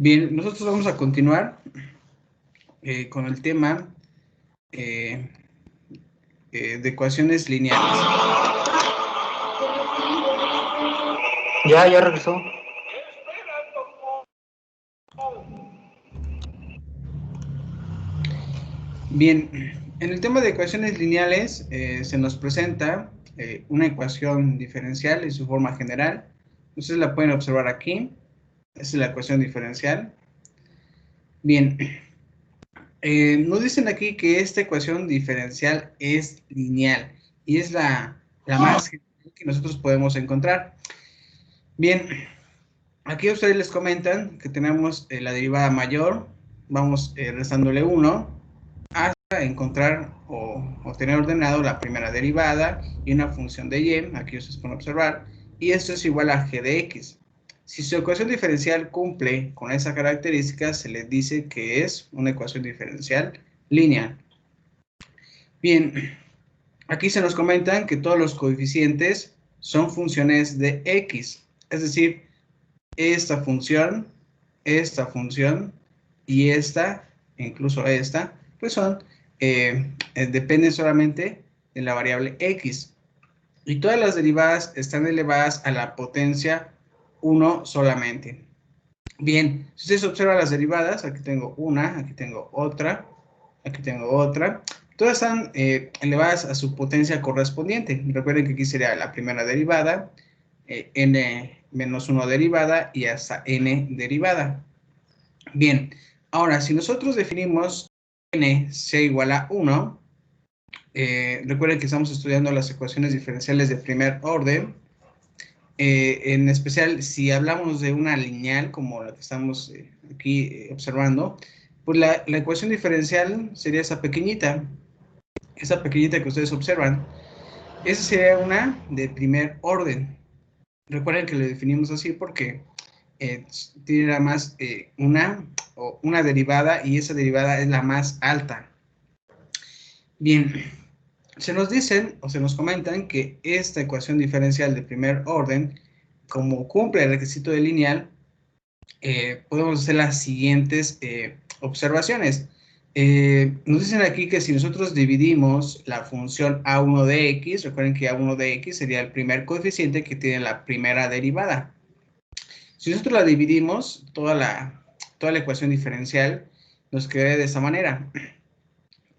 Bien, nosotros vamos a continuar con el tema de ecuaciones lineales. Ya regresó. Bien, en el tema de ecuaciones lineales se nos presenta una ecuación diferencial en su forma general. Ustedes la pueden observar aquí. Esa es la ecuación diferencial. Bien, nos dicen aquí que esta ecuación diferencial es lineal y es la más general que nosotros podemos encontrar. Bien, aquí ustedes les comentan que tenemos la derivada mayor, vamos restándole 1 hasta encontrar o tener ordenado la primera derivada y una función de y, aquí ustedes pueden observar, y esto es igual a g de x. Si su ecuación diferencial cumple con esa característica, se le dice que es una ecuación diferencial lineal. Bien, aquí se nos comentan que todos los coeficientes son funciones de x, es decir, esta función y esta, incluso esta, pues son, dependen solamente de la variable x. Y todas las derivadas están elevadas a la potencia 1 solamente. Bien, si ustedes observan las derivadas, aquí tengo una, aquí tengo otra, aquí tengo otra. Todas están elevadas a su potencia correspondiente. Recuerden que aquí sería la primera derivada, n menos 1 derivada y hasta n derivada. Bien, ahora si nosotros definimos n sea igual a 1, recuerden que estamos estudiando las ecuaciones diferenciales de primer orden. En especial, si hablamos de una lineal como la que estamos aquí observando, pues la ecuación diferencial sería esa pequeñita que ustedes observan. Esa sería una de primer orden. Recuerden que lo definimos así porque tiene nada más una derivada y esa derivada es la más alta. Bien, se nos dicen o se nos comentan que esta ecuación diferencial de primer orden, como cumple el requisito de lineal, podemos hacer las siguientes observaciones. Nos dicen aquí que si nosotros dividimos la función a1 de x, recuerden que a1 de x sería el primer coeficiente que tiene la primera derivada. Si nosotros la dividimos, toda la ecuación diferencial nos quedaría de esta manera.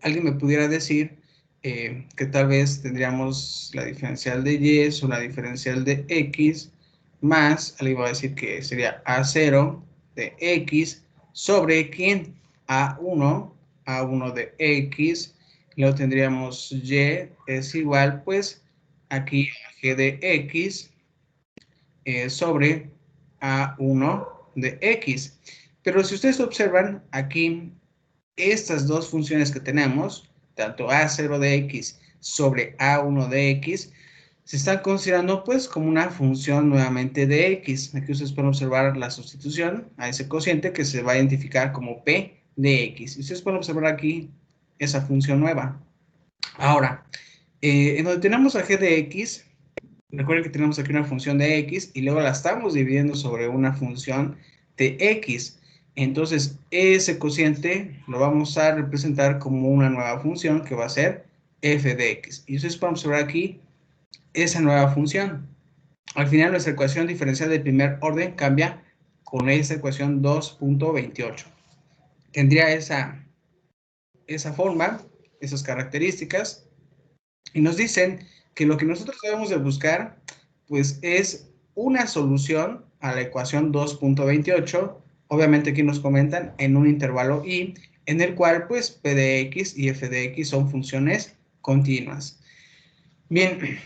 Alguien me pudiera decir que tal vez tendríamos la diferencial de y o la diferencial de x más, alguien va a decir que sería a0 de x sobre ¿quién? a1 de x, luego tendríamos y es igual, pues, aquí a g de x sobre a1 de x. Pero si ustedes observan aquí, estas dos funciones que tenemos, tanto a0 de x sobre a1 de x, se están considerando pues como una función nuevamente de x. Aquí ustedes pueden observar la sustitución a ese cociente que se va a identificar como p de x. Y ustedes pueden observar aquí esa función nueva. Ahora, en donde tenemos a g de x, recuerden que tenemos aquí una función de x y luego la estamos dividiendo sobre una función de x. Entonces, ese cociente lo vamos a representar como una nueva función que va a ser f de x. Y ustedes pueden observar aquí esa nueva función. Al final, nuestra ecuación diferencial de primer orden cambia con esa ecuación 2.28. Tendría esa forma, esas características, y nos dicen que lo que nosotros debemos de buscar pues es una solución a la ecuación 2.28, obviamente aquí nos comentan en un intervalo y en el cual pues p de x y f de x son funciones continuas. Bien,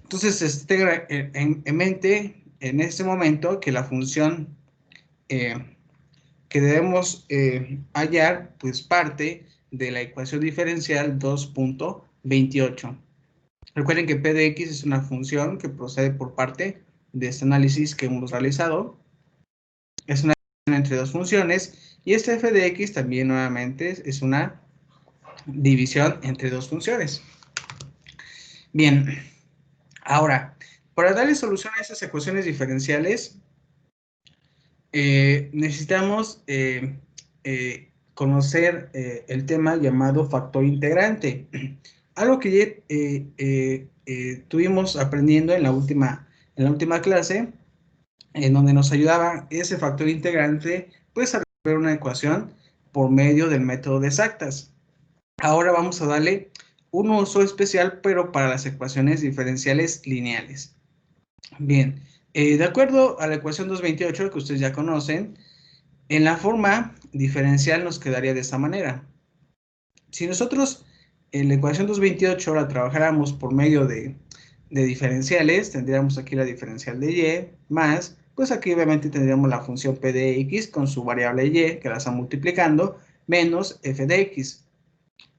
entonces tenga en mente en este momento que la función que debemos hallar pues parte de la ecuación diferencial 2.28. Recuerden que p de x es una función que procede por parte de este análisis que hemos realizado. Es una división entre dos funciones y este f de x también nuevamente es una división entre dos funciones. Bien, ahora, para darle solución a estas ecuaciones diferenciales, necesitamos conocer el tema llamado factor integrante. Algo que ya tuvimos aprendiendo en la última clase, en donde nos ayudaba ese factor integrante, pues a resolver una ecuación por medio del método de exactas. Ahora vamos a darle un uso especial, pero para las ecuaciones diferenciales lineales. Bien, de acuerdo a la ecuación 228 que ustedes ya conocen, en la forma diferencial nos quedaría de esta manera. Si nosotros en la ecuación 228 la trabajáramos por medio de diferenciales, tendríamos aquí la diferencial de y más, pues aquí obviamente tendríamos la función p de x con su variable y, que la está multiplicando, menos f de x.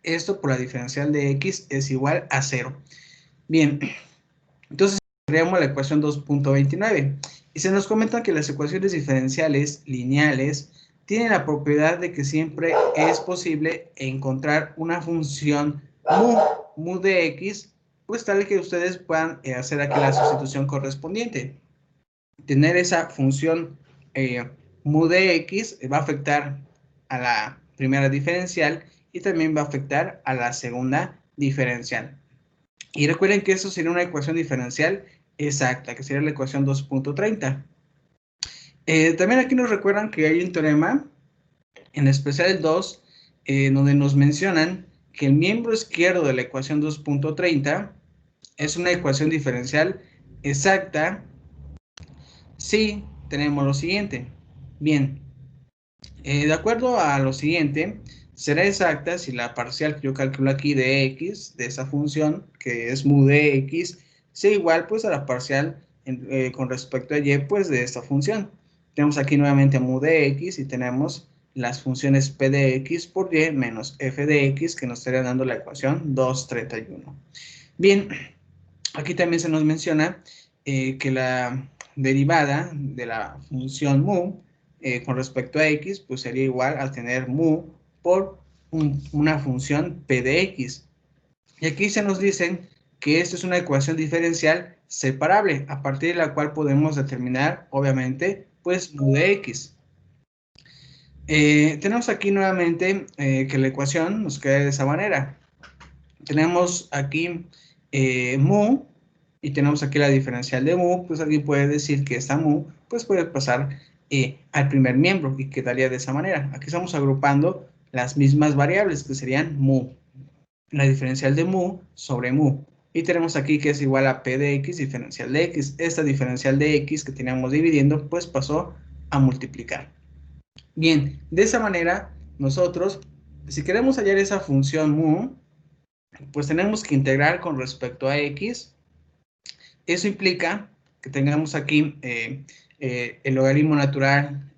Esto por la diferencial de x es igual a 0. Bien, entonces tendríamos la ecuación 2.29. Y se nos comenta que las ecuaciones diferenciales lineales tienen la propiedad de que siempre es posible encontrar una función mu de x, pues tal que ustedes puedan hacer aquí la sustitución correspondiente. Tener esa función mu de x va a afectar a la primera diferencial y también va a afectar a la segunda diferencial. Y recuerden que eso sería una ecuación diferencial exacta, que sería la ecuación 2.30. También aquí nos recuerdan que hay un teorema, en especial el 2, donde nos mencionan que el miembro izquierdo de la ecuación 2.30 es una ecuación diferencial exacta si tenemos lo siguiente. Bien, de acuerdo a lo siguiente, será exacta si la parcial que yo calculo aquí de x, de esa función, que es mu de x, sea igual pues a la parcial con respecto a y pues de esta función. Tenemos aquí nuevamente mu de x y tenemos las funciones p de x por y menos f de x que nos estaría dando la ecuación 2.31. Bien, aquí también se nos menciona que la derivada de la función mu con respecto a x, pues sería igual a tener mu por una función p de x. Y aquí se nos dice que esto es una ecuación diferencial separable, a partir de la cual podemos determinar, obviamente, pues mu de x. Tenemos aquí nuevamente que la ecuación nos queda de esa manera. Tenemos aquí mu, y tenemos aquí la diferencial de mu, pues alguien puede decir que esta mu, pues puede pasar al primer miembro y quedaría de esa manera. Aquí estamos agrupando las mismas variables que serían mu, la diferencial de mu sobre mu. Y tenemos aquí que es igual a p de x diferencial de x. Esta diferencial de x que teníamos dividiendo, pues pasó a multiplicar. Bien, de esa manera, nosotros, si queremos hallar esa función mu, pues tenemos que integrar con respecto a x. Eso implica que tengamos aquí el logaritmo natural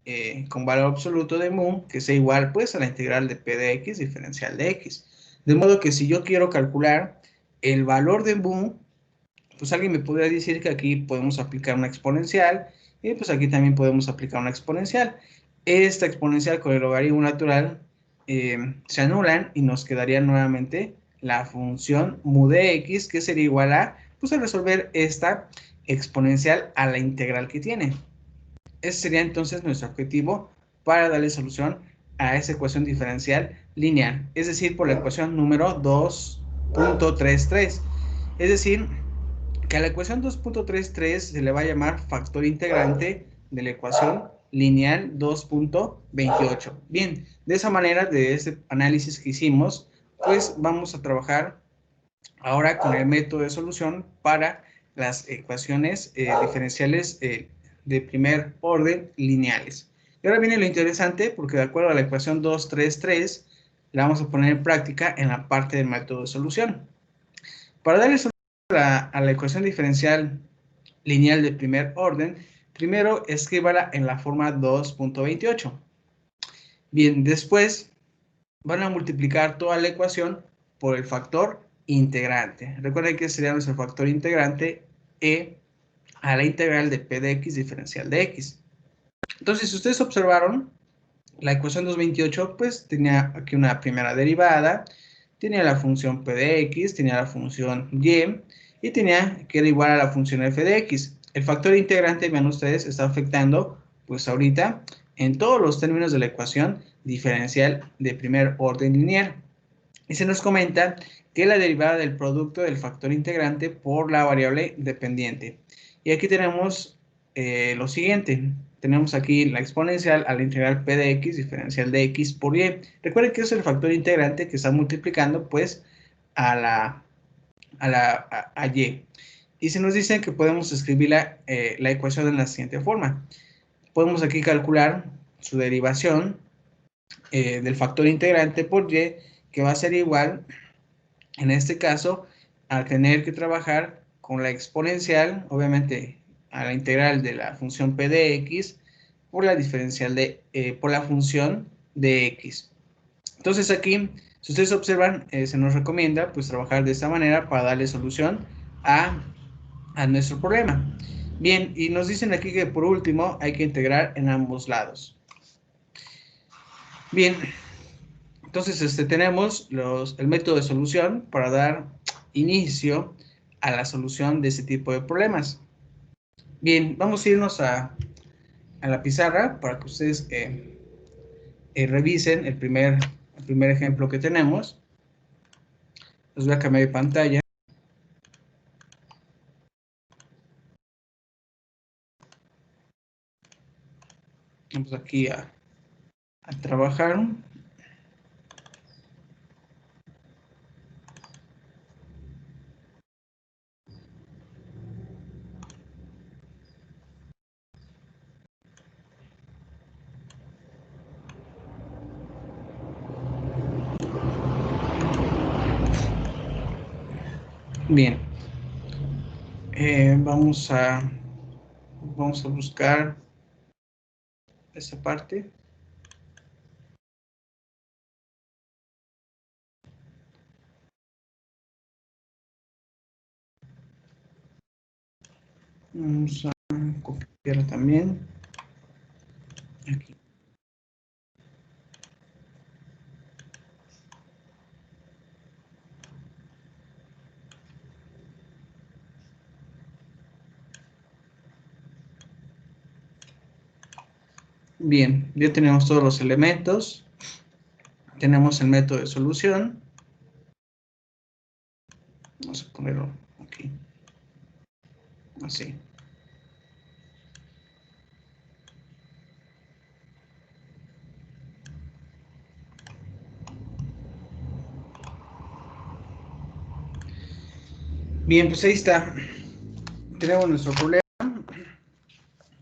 con valor absoluto de mu, que sea igual pues a la integral de p de x diferencial de x. De modo que si yo quiero calcular el valor de mu, pues alguien me podría decir que aquí podemos aplicar una exponencial, y pues aquí también podemos aplicar una exponencial. Esta exponencial con el logaritmo natural se anulan y nos quedaría nuevamente la función mu de x, que sería igual a, pues a resolver esta exponencial a la integral que tiene. Ese sería entonces nuestro objetivo para darle solución a esa ecuación diferencial lineal, es decir, por la ecuación número 2.33. Es decir, que a la ecuación 2.33 se le va a llamar factor integrante de la ecuación lineal 2.28. Bien, de esa manera, de este análisis que hicimos, pues vamos a trabajar ahora con el método de solución para las ecuaciones diferenciales de primer orden lineales. Y ahora viene lo interesante, porque de acuerdo a la ecuación 233, la vamos a poner en práctica en la parte del método de solución. Para darle solución a la ecuación diferencial lineal de primer orden, primero escríbala en la forma 2.28. Bien, después van a multiplicar toda la ecuación por el factor integrante. Recuerden que sería nuestro factor integrante e a la integral de p de x diferencial de x. Entonces, si ustedes observaron, la ecuación 228 pues tenía aquí una primera derivada, tenía la función p de x, tenía la función y tenía que era igual a la función f de x. El factor integrante, vean ustedes, está afectando pues ahorita en todos los términos de la ecuación diferencial de primer orden lineal. Y se nos comenta que la derivada del producto del factor integrante por la variable dependiente. Y aquí tenemos lo siguiente. Tenemos aquí la exponencial a la integral p de x diferencial de x por y. Recuerden que es el factor integrante que está multiplicando pues a y. Y se nos dice que podemos escribir la ecuación de la siguiente forma. Podemos aquí calcular su derivación del factor integrante por y, que va a ser igual, en este caso, al tener que trabajar con la exponencial, obviamente, a la integral de la función p de x por la diferencial por la función de x. Entonces aquí, si ustedes observan, se nos recomienda pues trabajar de esta manera para darle solución a nuestro problema. Bien, y nos dicen aquí que por último hay que integrar en ambos lados. Bien, entonces tenemos el método de solución para dar inicio a la solución de este tipo de problemas. Bien, vamos a irnos a la pizarra para que ustedes revisen el primer ejemplo que tenemos. Les voy a cambiar de pantalla. Vamos aquí a trabajar. Bien, vamos a buscar esa parte. Vamos a copiarla también. Aquí. Bien, ya tenemos todos los elementos. Tenemos el método de solución. Vamos a ponerlo aquí. Así. Bien, pues ahí está. Tenemos nuestro problema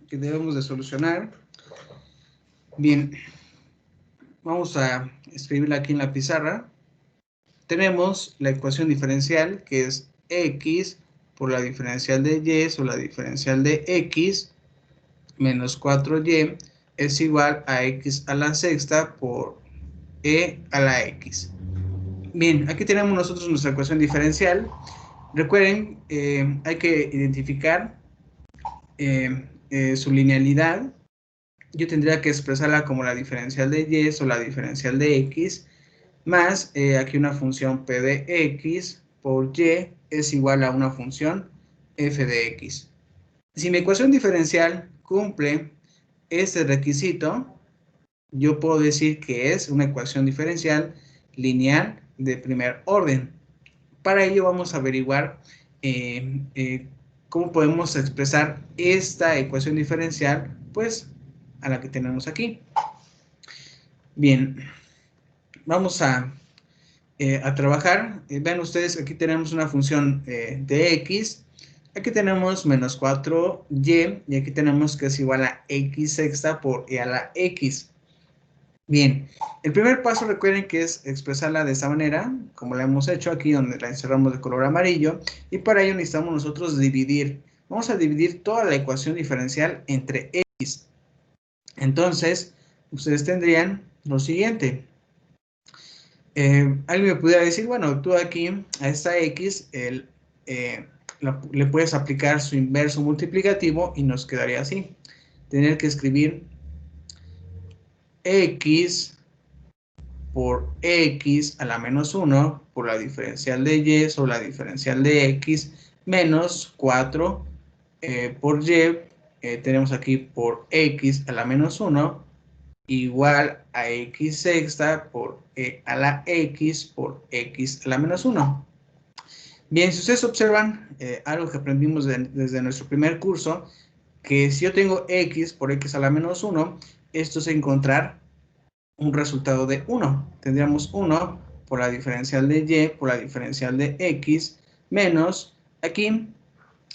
que debemos de solucionar. Bien, vamos a escribirla aquí en la pizarra. Tenemos la ecuación diferencial, que es x por la diferencial de y sobre la diferencial de x menos 4y es igual a x a la sexta por e a la x. Bien, aquí tenemos nosotros nuestra ecuación diferencial. Recuerden, hay que identificar su linealidad. Yo tendría que expresarla como la diferencial de y o la diferencial de x, más aquí una función p de x por y es igual a una función f de x. Si mi ecuación diferencial cumple este requisito, yo puedo decir que es una ecuación diferencial lineal de primer orden. Para ello vamos a averiguar cómo podemos expresar esta ecuación diferencial, pues, a la que tenemos aquí. Bien, vamos a trabajar. Vean ustedes, aquí tenemos una función de x, aquí tenemos menos 4y, y aquí tenemos que es igual a x sexta por e a la x. Bien, el primer paso recuerden que es expresarla de esta manera, como la hemos hecho aquí, donde la encerramos de color amarillo, y para ello necesitamos nosotros dividir. Vamos a dividir toda la ecuación diferencial entre x. Entonces, ustedes tendrían lo siguiente. Alguien me pudiera decir, bueno, tú aquí a esta x le puedes aplicar su inverso multiplicativo y nos quedaría así. Tener que escribir x por x a la menos 1 por la diferencial de y sobre la diferencial de x menos 4 por y tenemos aquí por x a la menos 1 igual a x sexta por e a la x por x a la menos 1. Bien, si ustedes observan algo que aprendimos desde nuestro primer curso, que si yo tengo x por x a la menos 1, esto es encontrar un resultado de 1. Tendríamos 1 por la diferencial de y por la diferencial de x menos, aquí,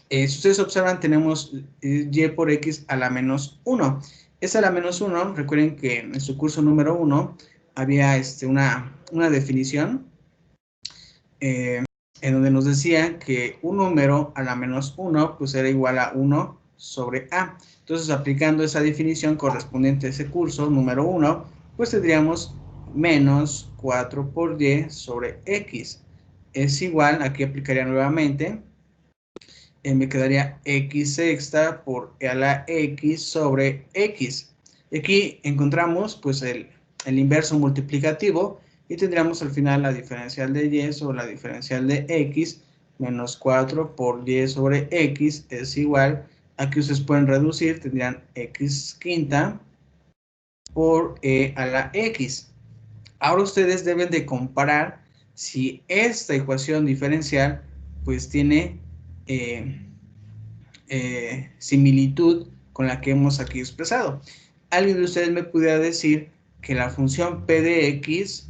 si ustedes observan, tenemos y por x a la menos 1. Esa a la menos 1, recuerden que en su curso número 1 había una definición en donde nos decía que un número a la menos 1 pues era igual a 1 sobre a. Entonces, aplicando esa definición correspondiente a ese curso número 1, pues tendríamos menos 4 por y sobre x. Es igual, aquí aplicaría nuevamente, me quedaría x sexta por e a la x sobre x. Y aquí encontramos pues el inverso multiplicativo y tendríamos al final la diferencial de y sobre la diferencial de x menos 4 por y sobre x es igual a que ustedes pueden reducir, tendrían x quinta por e a la x. Ahora ustedes deben de comparar si esta ecuación diferencial pues tiene similitud con la que hemos aquí expresado. Alguien de ustedes me pudiera decir que la función p de x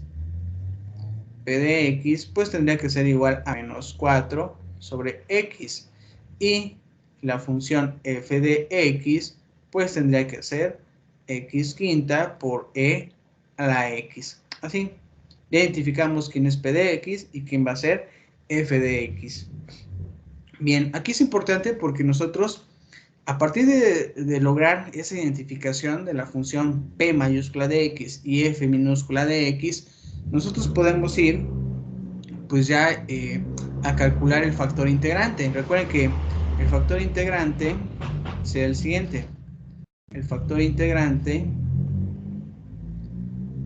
pues tendría que ser igual a menos 4 sobre x y la función f de x pues tendría que ser x quinta por e a la x. Así, identificamos quién es p de x y quién va a ser f de x. Bien, aquí es importante porque nosotros, a partir de lograr esa identificación de la función p mayúscula de x y f minúscula de x, nosotros podemos ir pues ya a calcular el factor integrante. Recuerden que el factor integrante será el siguiente. El factor integrante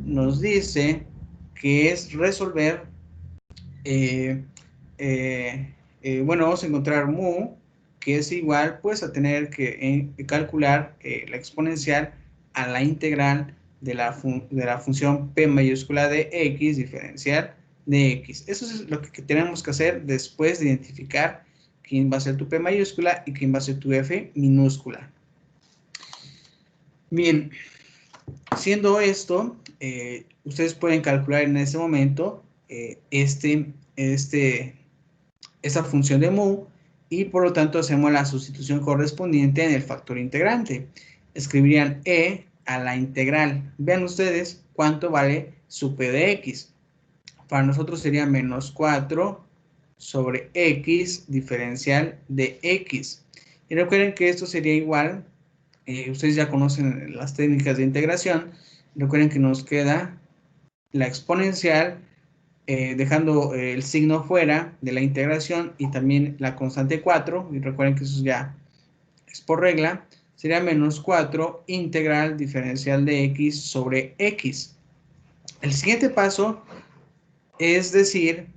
nos dice que es resolver, bueno, vamos a encontrar mu, que es igual pues a tener que calcular la exponencial a la integral de la función p mayúscula de x diferencial de x. Eso es lo que tenemos que hacer después de identificar quién va a ser tu p mayúscula y quién va a ser tu f minúscula. Bien, siendo esto, ustedes pueden calcular en ese momento esa función de mu y por lo tanto hacemos la sustitución correspondiente en el factor integrante. Escribirían e a la integral. Vean ustedes cuánto vale su p de x. Para nosotros sería menos 4 sobre x diferencial de x. Y recuerden que esto sería igual, ustedes ya conocen las técnicas de integración, recuerden que nos queda la exponencial dejando el signo fuera de la integración y también la constante 4, y recuerden que eso ya es por regla, sería menos 4 integral diferencial de x sobre x. El siguiente paso es decir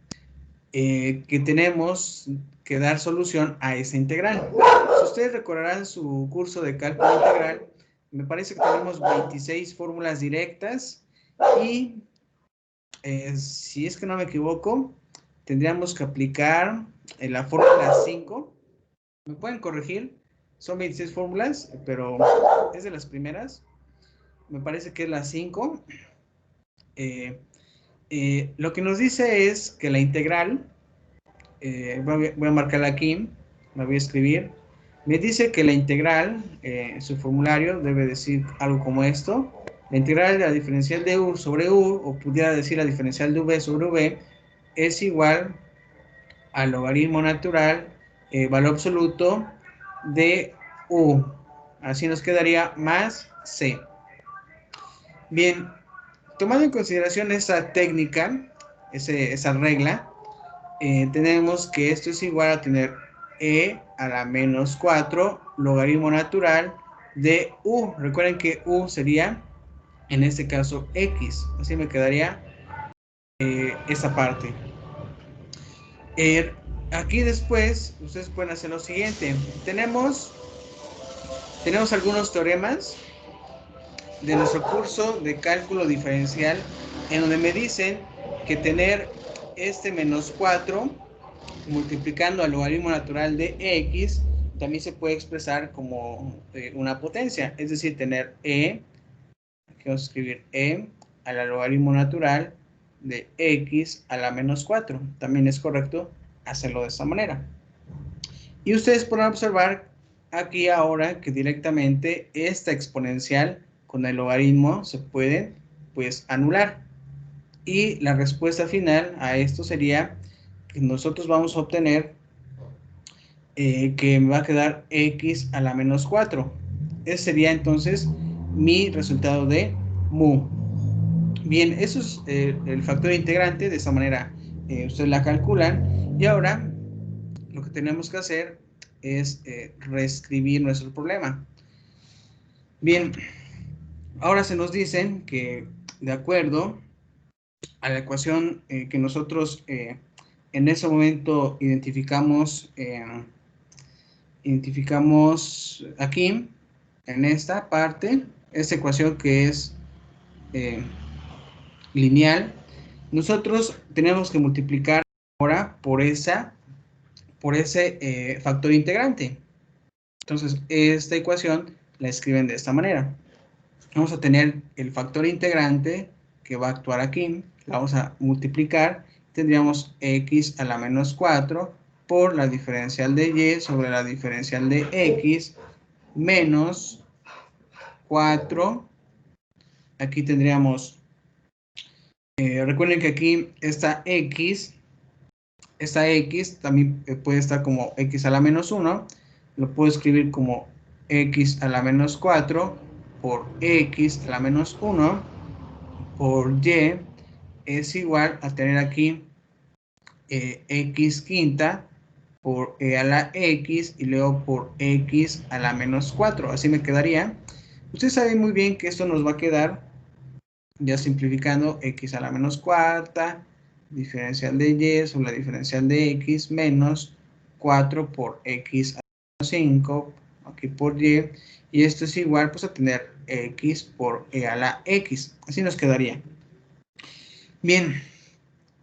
que tenemos que dar solución a esa integral. Si ustedes recordarán su curso de cálculo integral, me parece que tenemos 26 fórmulas directas y si es que no me equivoco, tendríamos que aplicar la fórmula 5. ¿Me pueden corregir? Son 26 fórmulas, pero es de las primeras. Me parece que es la 5. Lo que nos dice es que la integral, voy a marcarla aquí, la voy a escribir. Me dice que la integral, su formulario debe decir algo como esto. La integral de la diferencial de u sobre u, o pudiera decir la diferencial de v sobre v, es igual al logaritmo natural, valor absoluto de u. Así nos quedaría más c. Bien, tomando en consideración esa técnica, esa regla, tenemos que esto es igual a tener e a la menos 4 logaritmo natural de u. Recuerden que u sería, en este caso, x. Así me quedaría esa parte. Aquí después, ustedes pueden hacer lo siguiente. Tenemos tenemos algunos teoremas de nuestro curso de cálculo diferencial en donde me dicen que tener este menos 4 multiplicando al logaritmo natural de x también se puede expresar como una potencia, es decir, tener aquí vamos a escribir al logaritmo natural de x a la menos 4. También es correcto hacerlo de esta manera. Y ustedes podrán observar aquí ahora que directamente esta exponencial con el logaritmo se puede pues anular. Y la respuesta final a esto sería que nosotros vamos a obtener que me va a quedar x a la menos 4. Ese sería entonces mi resultado de mu. Bien, eso es el factor integrante. De esta manera ustedes la calculan. Y ahora lo que tenemos que hacer es reescribir nuestro problema. Bien, ahora se nos dicen que de acuerdo a la ecuación que nosotros en ese momento identificamos aquí, en esta parte, esta ecuación que es lineal, nosotros tenemos que multiplicar ahora por ese factor integrante. Entonces, esta ecuación la escriben de esta manera. Vamos a tener el factor integrante que va a actuar aquí, la vamos a multiplicar, tendríamos x a la menos 4 por la diferencial de y sobre la diferencial de x menos 4. Aquí tendríamos, recuerden que aquí esta x también puede estar como x a la menos 1, lo puedo escribir como x a la menos 4 por x a la menos 1 por y es igual a tener aquí x quinta por e a la x y luego por x a la menos 4. Así me quedaría. Ustedes saben muy bien que esto nos va a quedar, ya simplificando, x a la menos cuarta, diferencial de y sobre la diferencial de x menos 4 por x a la menos 5, aquí por y esto es igual pues a tener x por e a la x. Así nos quedaría. Bien,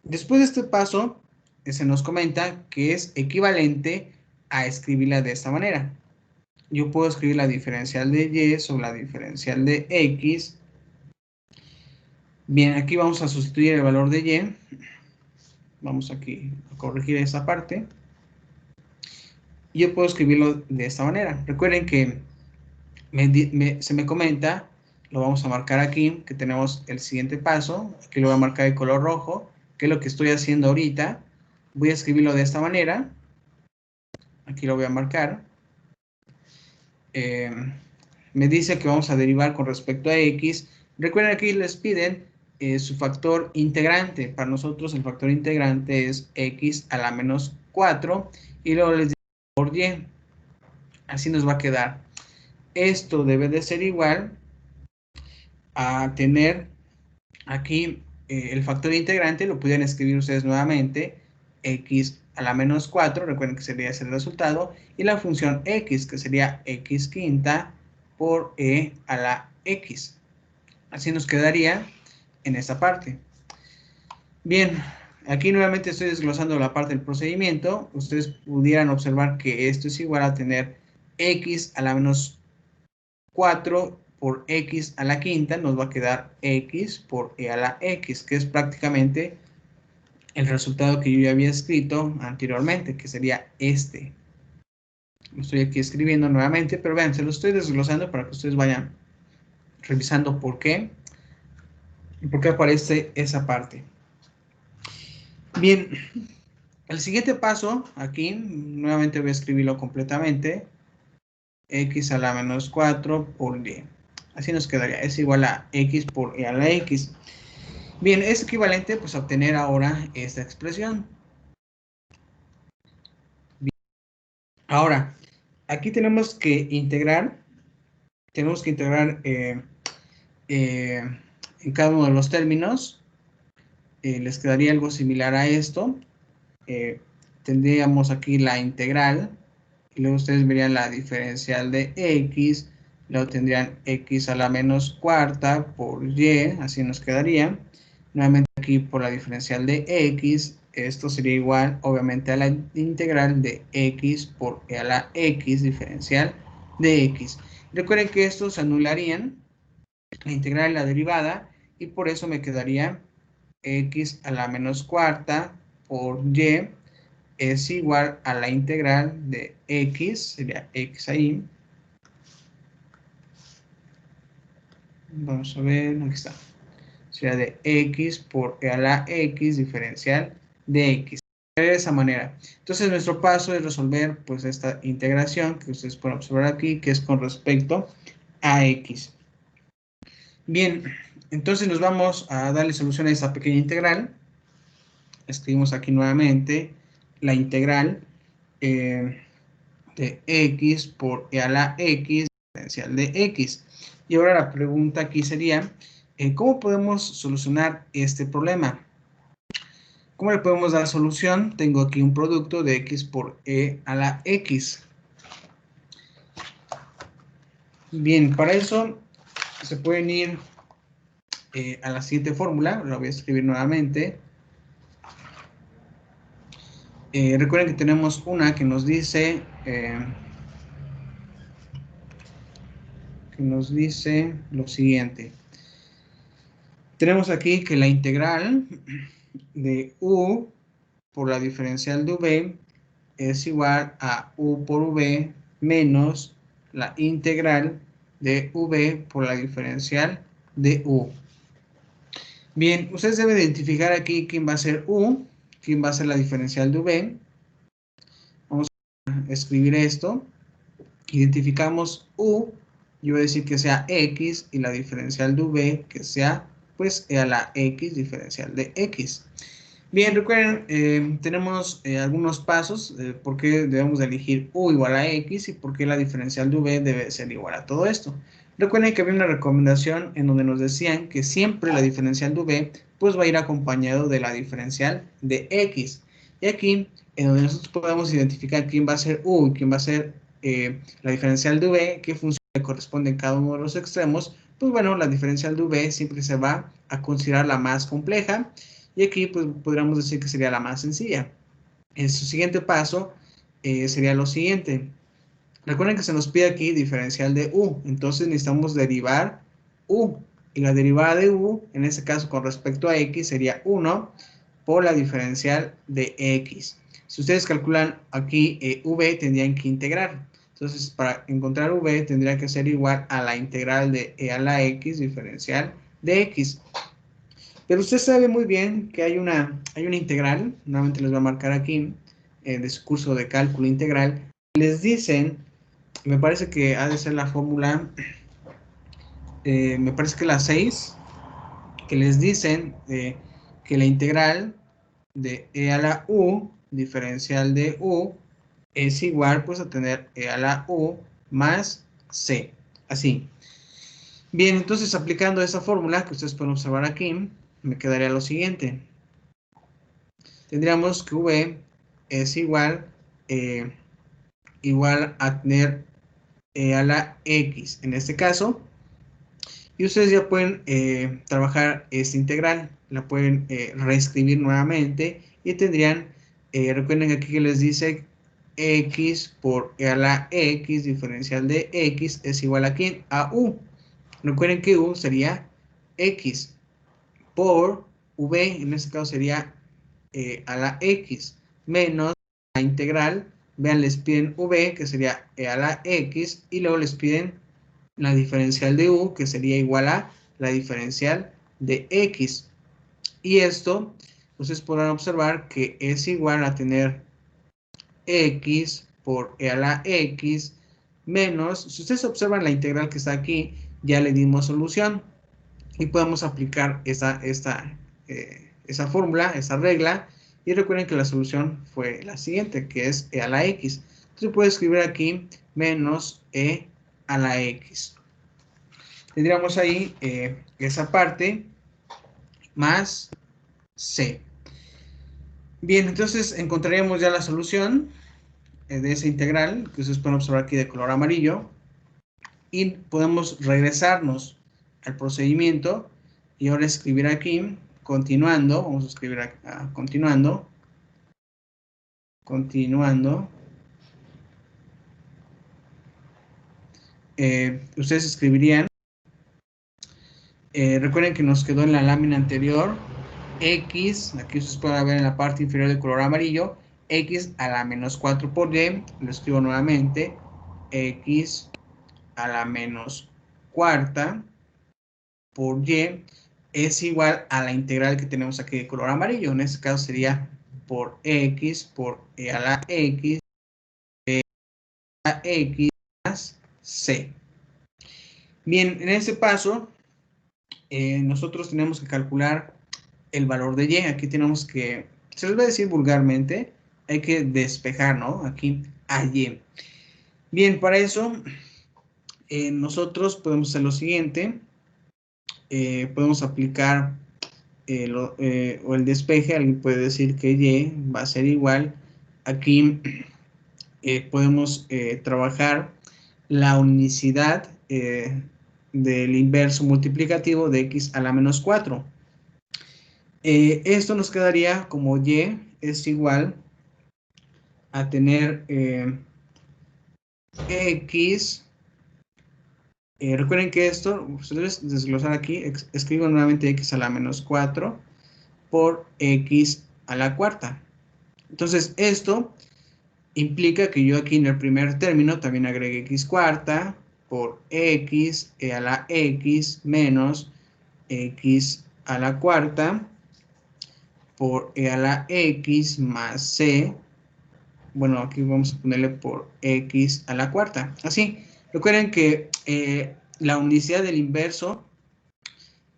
después de este paso, se nos comenta que es equivalente a escribirla de esta manera. Yo puedo escribir la diferencial de y sobre la diferencial de x. Bien, aquí vamos a sustituir el valor de y. Vamos aquí a corregir esa parte. Yo puedo escribirlo de esta manera. Recuerden que se me comenta, lo vamos a marcar aquí, que tenemos el siguiente paso. Aquí lo voy a marcar de color rojo, que es lo que estoy haciendo ahorita. Voy a escribirlo de esta manera. Aquí lo voy a marcar. Me dice que vamos a derivar con respecto a x. Recuerden que aquí les piden su factor integrante. Para nosotros el factor integrante es x a la menos 4 y luego les digo por y. Así nos va a quedar. Esto debe de ser igual a tener aquí el factor integrante, lo pueden escribir ustedes nuevamente, x a la menos 4, recuerden que sería ese el resultado, y la función x, que sería x quinta por e a la x. Así nos quedaría en esta parte. Bien, aquí nuevamente estoy desglosando la parte del procedimiento. Ustedes pudieran observar que esto es igual a tener x a la menos 4 por x a la quinta, nos va a quedar x por e a la x, que es prácticamente el resultado que yo ya había escrito anteriormente, que sería este. Lo estoy aquí escribiendo nuevamente, pero vean, se lo estoy desglosando para que ustedes vayan revisando por qué aparece esa parte. Bien, el siguiente paso, aquí, nuevamente voy a escribirlo completamente, x a la menos 4 por y. Así nos quedaría, es igual a x por e a la x. Bien, es equivalente pues a obtener ahora esta expresión. Bien. Ahora, aquí tenemos que integrar en cada uno de los términos. Les quedaría algo similar a esto. Tendríamos aquí la integral y luego ustedes verían la diferencial de x, luego tendrían x a la menos cuarta por y, así nos quedaría. Nuevamente aquí por la diferencial de x, esto sería igual obviamente a la integral de x por e a la x diferencial de x. Recuerden que estos se anularían, la integral y la derivada, y por eso me quedaría x a la menos cuarta por y es igual a la integral de x, sería x ahí. Vamos a ver, aquí está. Sería de x por e a la x diferencial de x. De esa manera. Entonces nuestro paso es resolver pues esta integración que ustedes pueden observar aquí, que es con respecto a x. Bien, entonces nos vamos a darle solución a esta pequeña integral. Escribimos aquí nuevamente la integral de x por e a la x diferencial de x. Y ahora la pregunta aquí sería, ¿cómo podemos solucionar este problema? ¿Cómo le podemos dar solución? Tengo aquí un producto de x por e a la x. Bien, para eso se pueden ir a la siguiente fórmula, la voy a escribir nuevamente. Recuerden que tenemos una que nos dice lo siguiente. Tenemos aquí que la integral de u por la diferencial de v es igual a u por v menos la integral de v por la diferencial de u. Bien, ustedes deben identificar aquí quién va a ser u, quién va a ser la diferencial de v. Vamos a escribir esto. Identificamos u, yo voy a decir que sea x, y la diferencial de v que sea pues e a la x diferencial de x. Bien, recuerden, tenemos algunos pasos, por qué debemos de elegir u igual a x y por qué la diferencial de v debe ser igual a todo esto. Recuerden que había una recomendación en donde nos decían que siempre la diferencial de v pues va a ir acompañado de la diferencial de x. Y aquí, en donde nosotros podemos identificar quién va a ser u y quién va a ser la diferencial de v, qué función le corresponde en cada uno de los extremos, pues bueno, la diferencial de v siempre se va a considerar la más compleja. Y aquí pues podríamos decir que sería la más sencilla. En su siguiente paso sería lo siguiente. Recuerden que se nos pide aquí diferencial de u. Entonces necesitamos derivar u. Y la derivada de u, en este caso con respecto a x, sería 1 por la diferencial de x. Si ustedes calculan aquí v, tendrían que integrar. Entonces para encontrar v tendría que ser igual a la integral de e a la x diferencial de x. Pero usted sabe muy bien que hay una integral, nuevamente les voy a marcar aquí, de su curso de cálculo integral. Les dicen, me parece que ha de ser la fórmula, me parece que la 6, que les dicen que la integral de e a la u, diferencial de u, es igual pues a tener e a la u más c, así. Bien, entonces aplicando esa fórmula que ustedes pueden observar aquí, me quedaría lo siguiente. Tendríamos que v es igual a tener e a la x en este caso. Y ustedes ya pueden trabajar esta integral. La pueden reescribir nuevamente y tendrían, recuerden aquí que les dice x por e a la x diferencial de x es igual a ¿quién? A u. Recuerden que u sería x por v, en este caso sería a la x menos la integral. Vean, les piden v, que sería e a la x, y luego les piden la diferencial de u, que sería igual a la diferencial de x. Y esto, ustedes podrán observar que es igual a tener x por e a la x menos, si ustedes observan la integral que está aquí, ya le dimos solución. Y podemos aplicar esa fórmula, esa regla, y recuerden que la solución fue la siguiente, que es e a la x. Entonces puedo escribir aquí menos e a la x. Tendríamos ahí esa parte más c. Bien, entonces encontraríamos ya la solución. de esa integral, que ustedes pueden observar aquí de color amarillo, y podemos regresarnos al procedimiento y ahora escribir aquí, continuando, vamos a escribir continuando, ustedes escribirían, recuerden que nos quedó en la lámina anterior, x, aquí ustedes pueden ver en la parte inferior de color amarillo, x a la menos 4 por y, lo escribo nuevamente, x a la menos cuarta por y es igual a la integral que tenemos aquí de color amarillo. En este caso sería por x por e a la x más c. Bien, en este paso nosotros tenemos que calcular el valor de y. Aquí tenemos que, se les va a decir vulgarmente, hay que despejar, ¿no? Aquí a y. Bien, para eso nosotros podemos hacer lo siguiente. Podemos aplicar o el despeje. Alguien puede decir que y va a ser igual. Aquí podemos trabajar la unicidad del inverso multiplicativo de x a la menos 4. Esto nos quedaría como y es igual a tener x. Recuerden que esto, ustedes desglosar aquí, escribo nuevamente x a la menos 4 por x a la cuarta. Entonces, esto implica que yo aquí en el primer término también agregue x cuarta por x a la x menos x a la cuarta por e a la x más c. Bueno, aquí vamos a ponerle por x a la cuarta. Así, recuerden que la unicidad del inverso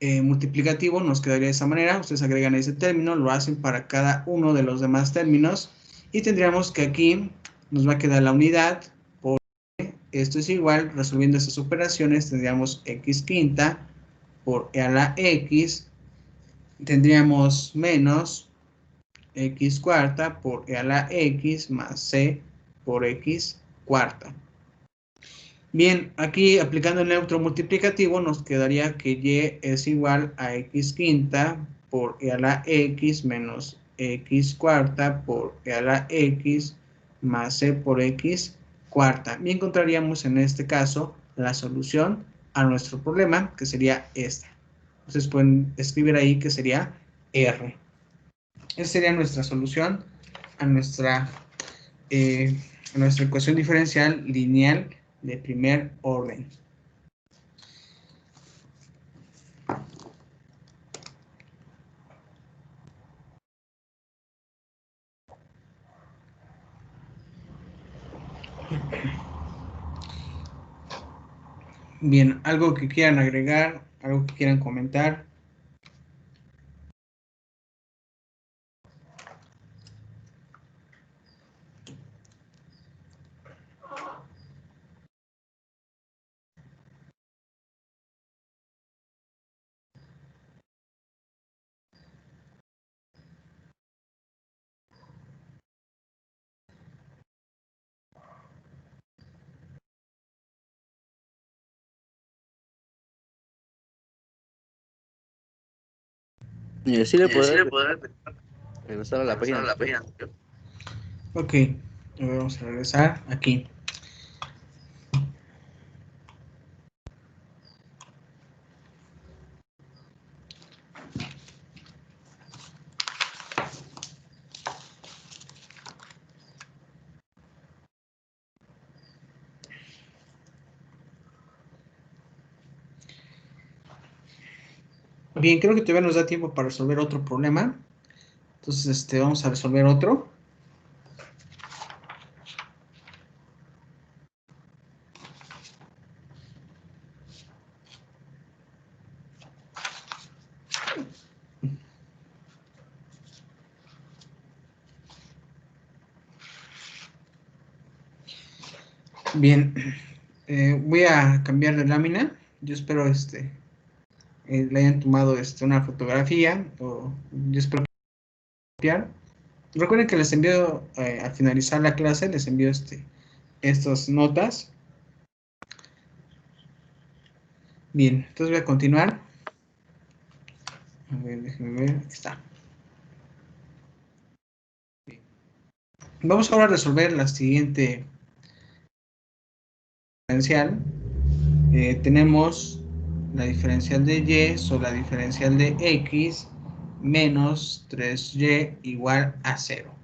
multiplicativo nos quedaría de esa manera. Ustedes agregan ese término, lo hacen para cada uno de los demás términos y tendríamos que aquí nos va a quedar la unidad por esto es igual, resolviendo estas operaciones tendríamos x quinta por e a la x, tendríamos menos x cuarta por e a la x más c por x cuarta. Bien, aquí aplicando el neutro multiplicativo nos quedaría que y es igual a x quinta por e a la x menos x cuarta por e a la x más c por x cuarta. Y encontraríamos en este caso la solución a nuestro problema, que sería esta. Entonces pueden escribir ahí que sería R. Esa sería nuestra solución a nuestra ecuación diferencial lineal de primer orden. Bien, algo que quieran agregar, algo que quieran comentar. Sí le podré regresar a la página. Ok, vamos a regresar aquí. Bien, creo que todavía nos da tiempo para resolver otro problema. Entonces, vamos a resolver otro. Bien, voy a cambiar de lámina. Yo espero le hayan tomado una fotografía o yo espero copiar Recuerden que les envío, al finalizar la clase, les envío estas notas. Bien, entonces voy a continuar. A ver, déjenme ver, aquí está. Bien. Vamos ahora a resolver la siguiente diferencial. Tenemos la diferencial de y sobre la diferencial de x menos 3y igual a 0.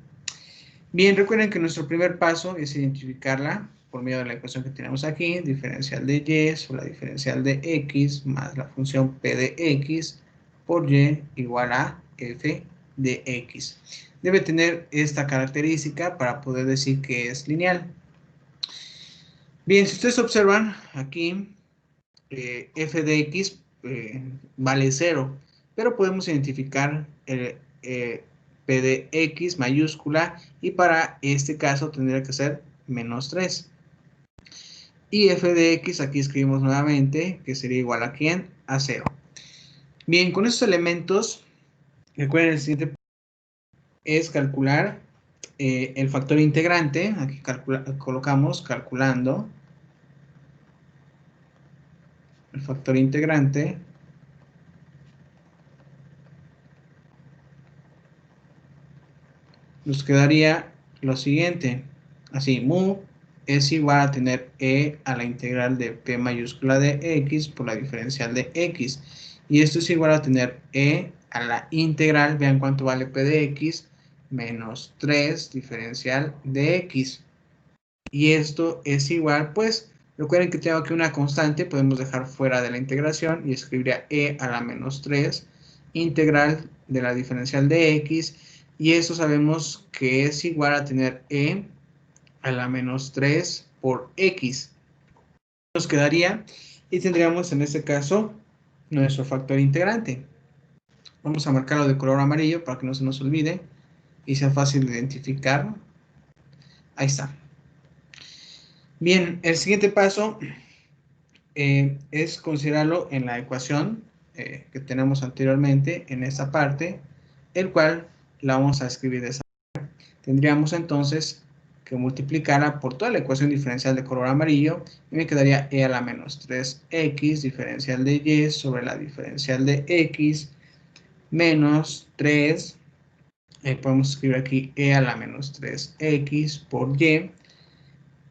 Bien, recuerden que nuestro primer paso es identificarla por medio de la ecuación que tenemos aquí, diferencial de y sobre la diferencial de x más la función p de x por y igual a f de x. Debe tener esta característica para poder decir que es lineal. Bien, si ustedes observan aquí, f de x vale 0, pero podemos identificar el p de x mayúscula y para este caso tendría que ser menos 3. Y f de x aquí escribimos nuevamente que sería igual a ¿quién? A 0. Bien, con estos elementos, recuerden el siguiente es calcular el factor integrante. Aquí colocamos calculando el factor integrante. Nos quedaría lo siguiente, así, mu es igual a tener e a la integral de p mayúscula de x por la diferencial de x, y esto es igual a tener e a la integral, vean cuánto vale p de x, menos 3 diferencial de x, y esto es igual, pues, recuerden que tengo aquí una constante, podemos dejar fuera de la integración, y escribiría e a la menos 3 integral de la diferencial de x, y eso sabemos que es igual a tener e a la menos 3 por x. Nos quedaría y tendríamos en este caso nuestro factor integrante. Vamos a marcarlo de color amarillo para que no se nos olvide y sea fácil de identificar. Ahí está. Bien, el siguiente paso es considerarlo en la ecuación que tenemos anteriormente en esta parte, el cual la vamos a escribir de esa manera. Tendríamos entonces que multiplicarla por toda la ecuación diferencial de color amarillo y me quedaría e a la menos 3x diferencial de y sobre la diferencial de x menos 3, podemos escribir aquí e a la menos 3x por y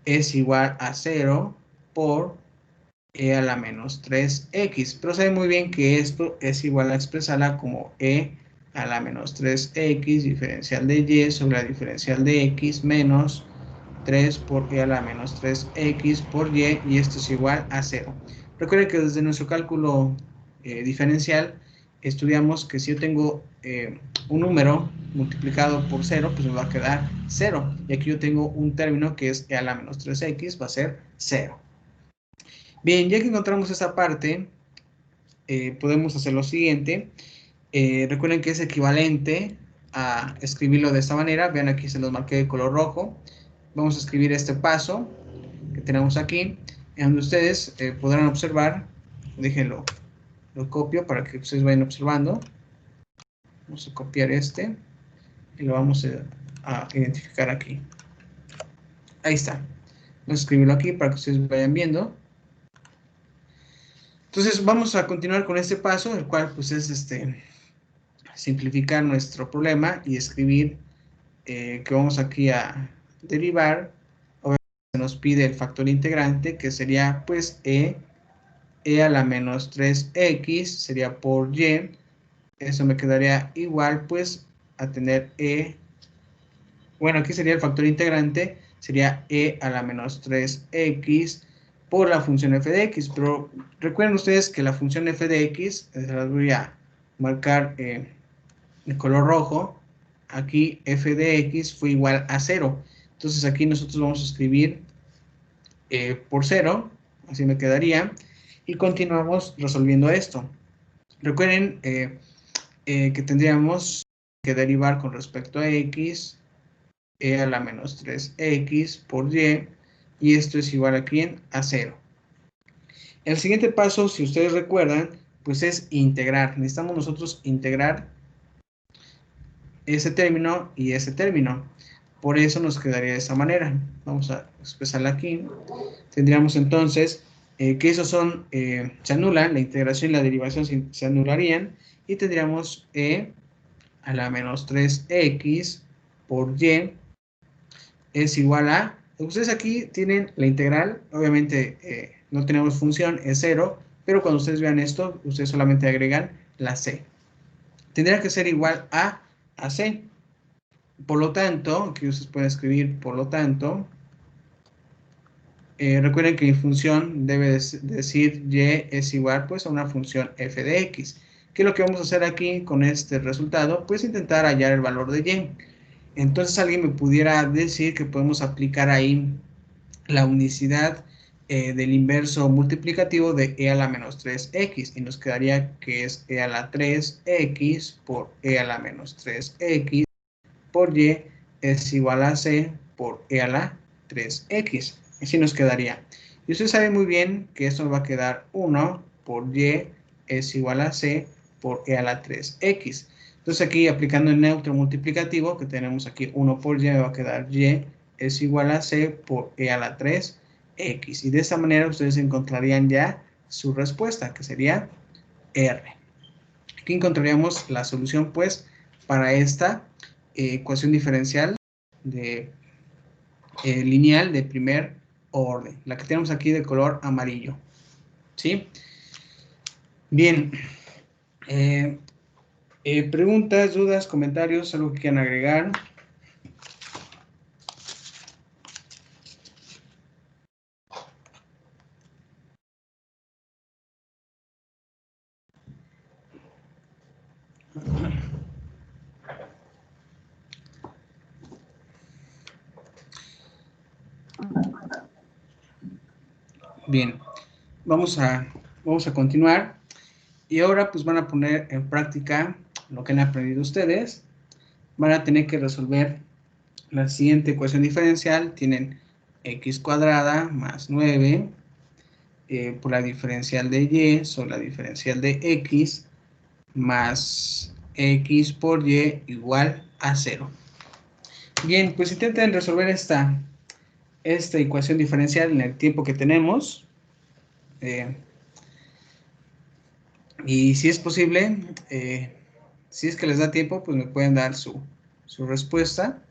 es igual a 0 por e a la menos 3x, pero saben muy bien que esto es igual a expresarla como e a la menos 3x diferencial de y sobre la diferencial de x menos 3 por e a la menos 3x por y esto es igual a 0. Recuerden que desde nuestro cálculo diferencial estudiamos que si yo tengo un número multiplicado por 0, pues me va a quedar 0. Y aquí yo tengo un término que es e a la menos 3x, va a ser 0. Bien, ya que encontramos esa parte, podemos hacer lo siguiente. Recuerden que es equivalente a escribirlo de esta manera. Vean, aquí se los marqué de color rojo. Vamos a escribir este paso que tenemos aquí, en donde ustedes podrán observar. Déjenlo, lo copio para que ustedes vayan observando. Vamos a copiar este y lo vamos a identificar aquí. Ahí está. Vamos a escribirlo aquí para que ustedes vayan viendo. Entonces vamos a continuar con este paso, el cual pues es simplificar nuestro problema y escribir que vamos aquí a derivar. Obviamente se nos pide el factor integrante que sería pues e a la menos 3x sería por y. Eso me quedaría igual pues a tener bueno, aquí sería el factor integrante, sería e a la menos 3x por la función f de x, pero recuerden ustedes que la función f de x, se las voy a marcar en color rojo, aquí f de x fue igual a 0, entonces aquí nosotros vamos a escribir por 0, así me quedaría, y continuamos resolviendo esto. Recuerden que tendríamos que derivar con respecto a x, e a la menos 3x por y esto es igual a ¿quién? A 0. El siguiente paso, si ustedes recuerdan, pues es integrar. Necesitamos nosotros integrar ese término y ese término. Por eso nos quedaría de esa manera. Vamos a expresarla aquí. Tendríamos entonces que esos son, se anulan, la integración y la derivación se anularían, y tendríamos e a la menos 3x por y es igual a, ustedes aquí tienen la integral, obviamente no tenemos función, es 0, pero cuando ustedes vean esto, ustedes solamente agregan la c. Tendría que ser igual a c. Por lo tanto, aquí ustedes pueden escribir, por lo tanto, recuerden que mi función debe decir y es igual pues a una función f de x. ¿Qué es lo que vamos a hacer aquí con este resultado? Pues intentar hallar el valor de y. Entonces alguien me pudiera decir que podemos aplicar ahí la unicidad del inverso multiplicativo de e a la menos 3x, y nos quedaría que es e a la 3x por e a la menos 3x por y es igual a c por e a la 3x. Así nos quedaría. Y usted sabe muy bien que esto nos va a quedar 1 por y es igual a c por e a la 3x. Entonces aquí aplicando el neutro multiplicativo que tenemos aquí 1 por y, me va a quedar y es igual a c por e a la 3x. Y de esta manera ustedes encontrarían ya su respuesta, que sería R. Aquí encontraríamos la solución pues para esta ecuación diferencial de lineal de primer orden, la que tenemos aquí de color amarillo. ¿Sí? Bien. Preguntas, dudas, comentarios, algo que quieran agregar. Bien, vamos a continuar. Y ahora pues van a poner en práctica lo que han aprendido ustedes. Van a tener que resolver la siguiente ecuación diferencial. Tienen x cuadrada más 9 por la diferencial de y sobre la diferencial de x más x por y igual a 0. Bien, pues intenten resolver esta ecuación diferencial en el tiempo que tenemos. Y si es posible, si es que les da tiempo, pues me pueden dar su respuesta.